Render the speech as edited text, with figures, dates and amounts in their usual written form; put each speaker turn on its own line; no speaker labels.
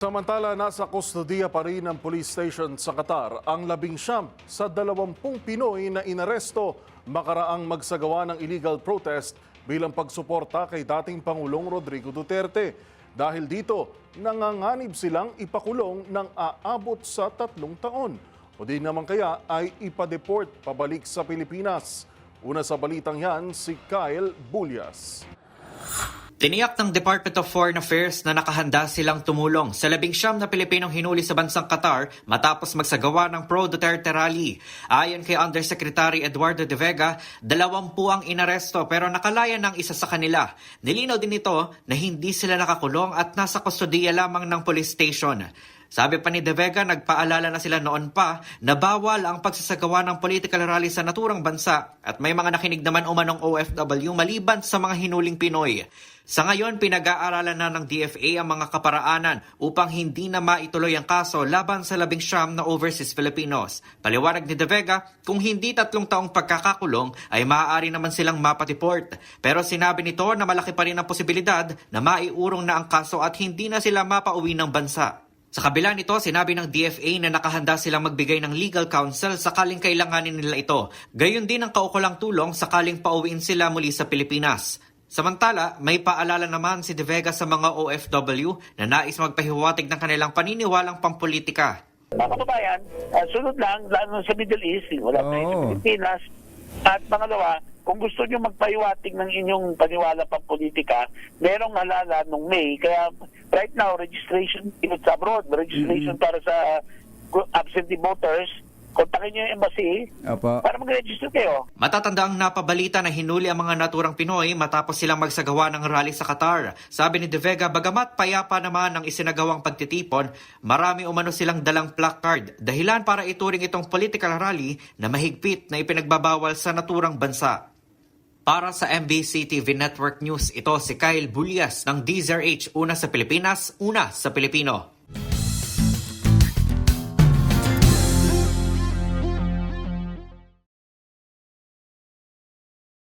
Samantala, nasa kustodiya pa rin ng police station sa Qatar ang 19 sa 20 Pinoy na inaresto makaraang magsagawa ng illegal protest bilang pagsuporta kay dating Pangulong Rodrigo Duterte. Dahil dito, nanganganib silang ipakulong ng aabot sa 3 taon. O di naman kaya ay ipa-deport pabalik sa Pilipinas. Una sa balitang yan, si Kyle Bulyas.
Tiniyak ng Department of Foreign Affairs na nakahanda silang tumulong sa 19 na Pilipinong hinuli sa bansang Qatar matapos magsagawa ng pro-Duterte rally. Ayon kay Undersecretary Eduardo De Vega, 20 ang inaresto pero nakalaya ng isa sa kanila. Nilinaw din ito na hindi sila nakakulong at nasa kustodiya lamang ng police station. Sabi pa ni De Vega, nagpaalala na sila noon pa na bawal ang pagsasagawa ng political rally sa naturang bansa at may mga nakinig naman umanong OFW maliban sa mga hinuling Pinoy. Sa ngayon, pinag-aaralan na ng DFA ang mga kaparaanan upang hindi na maituloy ang kaso laban sa 19 na overseas Filipinos. Paliwanag ni De Vega, kung hindi 3 taong pagkakakulong ay maaari naman silang mapatiport. Pero sinabi nito na malaki pa rin ang posibilidad na maiurong na ang kaso at hindi na sila mapauwi ng bansa. Sa kabila nito, sinabi ng DFA na nakahanda silang magbigay ng legal counsel sakaling kailanganin nila ito. Gayon din ang kaukulang tulong sakaling pauwiin sila muli sa Pilipinas. Samantala, may paalala naman si De Vega sa mga OFW na nais magpahiwatig ng kanilang paniniwalang pampolitika.
Mga kababayan, sunod lang, lalo sa Middle East, wala tayo sa Pilipinas. At pangalawa, kung gusto nyo magpahiwatig ng inyong paniwala pampolitika, merong halala nung May. Kaya right now, registration sa abroad, registration para sa absentee voters, kontakin nyo yung embassy para mag-register kayo.
Matatandaang napabalita na hinuli ang mga naturang Pinoy matapos silang magsagawa ng rally sa Qatar. Sabi ni De Vega, bagamat payapa naman ang isinagawang pagtitipon, marami umano silang dalang placard. Dahilan para ituring itong political rally na mahigpit na ipinagbabawal sa naturang bansa. Para sa MBC TV Network News, ito si Kyle Bulyas ng DZRH, una sa Pilipinas, una sa Pilipino.